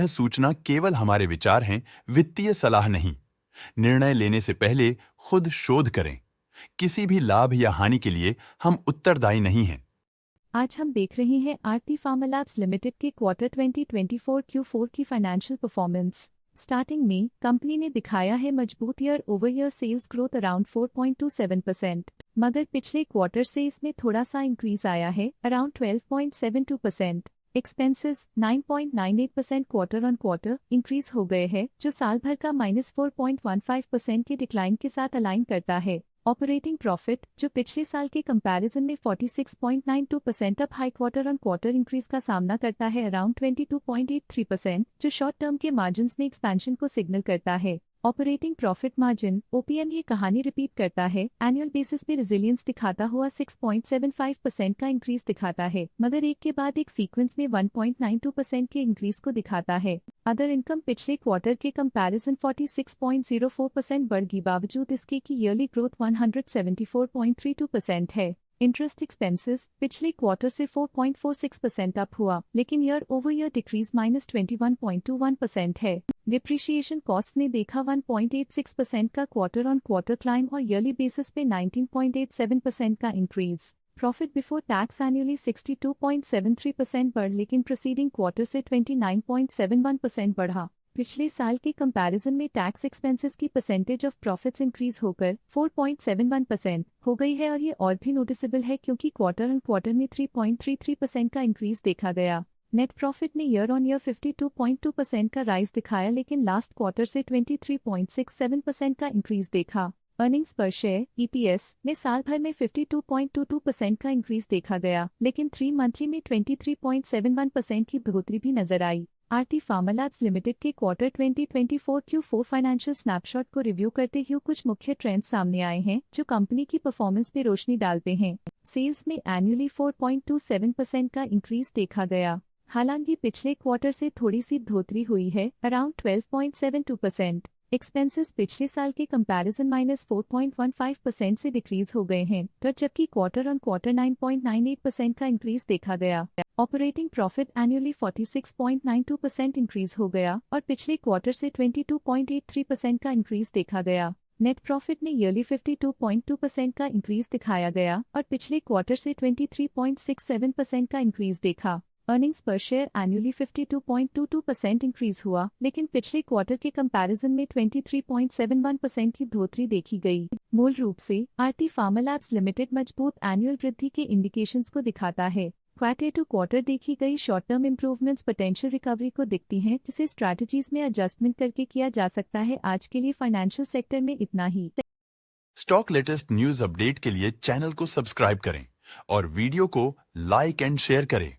सूचना केवल हमारे विचार हैं, वित्तीय सलाह नहीं। निर्णय लेने से पहले खुद शोध करें। किसी भी लाभ या हानि के लिए हम उत्तरदायी नहीं हैं। आज हम देख रहे हैं आरती फार्मा लैब्स लिमिटेड के क्वार्टर 2024 Q4 की फाइनेंशियल परफॉर्मेंस। स्टार्टिंग में कंपनी ने दिखाया है मजबूत year over year sales growth around 4.27%, मगर पिछले क्वार्टर से इसमें थोड़ा सा इंक्रीज आया है around 12.72%। Expenses 9.98% quarter on quarter increase हो गए हैं, जो साल भर का -4.15% के डिक्लाइन के साथ अलाइन करता है। ऑपरेटिंग प्रॉफिट, जो पिछले साल के कंपैरिजन में 46.92% up high quarter on quarter increase का सामना करता है अराउंड 22.83%, जो शॉर्ट टर्म के मार्जिन्स में एक्सपेंशन को सिग्नल करता है। ऑपरेटिंग प्रॉफिट मार्जिन OPM ये कहानी रिपीट करता है, एनुअल बेसिस पे रेजिलियंस दिखाता हुआ 6.75% का इंक्रीज दिखाता है, मगर एक के बाद एक सीक्वेंस में 1.92% के इंक्रीज को दिखाता है। अदर इनकम पिछले क्वार्टर के कंपैरिजन 46.04% बढ़ गई, बावजूद इसके की ईयरली ग्रोथ 174.32% है। इंटरेस्ट एक्सपेंसेस पिछले क्वार्टर से 4.46% अप हुआ, लेकिन ईयर ओवर ईयर डिक्रीज -21.21% है। डिप्रिशिएशन कॉस्ट ने देखा 1.86% का क्वार्टर ऑन क्वार्टर क्लाइम और ईयरली बेसिस पे 19.87% का increase. Profit before tax annually 62.73% बढ़, लेकिन प्रीसीडिंग क्वार्टर से 29.71% बढ़ा। पिछले साल के कंपैरिजन में टैक्स एक्सपेंसेस की परसेंटेज ऑफ प्रॉफिट्स इंक्रीज होकर 4.71% हो गई है, और ये और भी नोटिसेबल है क्योंकि क्वार्टर ऑन क्वार्टर में 3.33% का इंक्रीज देखा गया। नेट प्रॉफिट ने ईयर ऑन ईयर 52.2% का राइज दिखाया, लेकिन लास्ट क्वार्टर से 23.67% का इंक्रीज देखा। अर्निंग्स पर शेयर EPS ने साल भर में 52.22% का इंक्रीज देखा गया, लेकिन 3 मंथली में 23.71% की बढ़ोतरी भी नजर आई। आरती फार्मा लैब्स लिमिटेड के क्वार्टर 2024 Q4 फाइनेंशियल स्नैपशॉट को रिव्यू करते हुए कुछ मुख्य ट्रेंड्स सामने आए हैं जो कंपनी की परफॉर्मेंस पे रोशनी डालते हैं। सेल्स में एनुअली 4.27% का इंक्रीज देखा गया, हालांकि पिछले क्वार्टर से थोड़ी सी बढ़ोतरी हुई है अराउंड 12.72%। एक्सपेंसेस पिछले साल के कंपैरिजन -4.15% से डिक्रीज हो गए हैं, पर जबकि क्वार्टर ऑन क्वार्टर 9.98% का इंक्रीज देखा गया। ऑपरेटिंग प्रॉफिट एनुअली 46.92% इंक्रीज हो गया और पिछले क्वार्टर से 22.83% का इंक्रीज देखा गया। नेट प्रॉफिट ने ईयरली 52.2% का इंक्रीज दिखाया गया और पिछले क्वार्टर से 23.67% का इंक्रीज देखा। अर्निंग्स पर शेयर एनुअली 52.22% इंक्रीज हुआ, लेकिन पिछले क्वार्टर के कंपैरिजन में 23.71% की बढ़ोतरी देखी गई। मूल रूप से आरती फार्मा लैब्स लिमिटेड मजबूत एनुअल वृद्धि के इंडिकेशंस को दिखाता है। क्वार्टर टू क्वार्टर देखी गई short term improvements potential recovery को दिखती हैं, जिसे स्ट्रैटेजीज में एडजस्टमेंट करके किया जा सकता है। आज के लिए फाइनेंशियल सेक्टर में इतना ही। स्टॉक लेटेस्ट न्यूज अपडेट के लिए चैनल को सब्सक्राइब करें और वीडियो को लाइक एंड शेयर करें।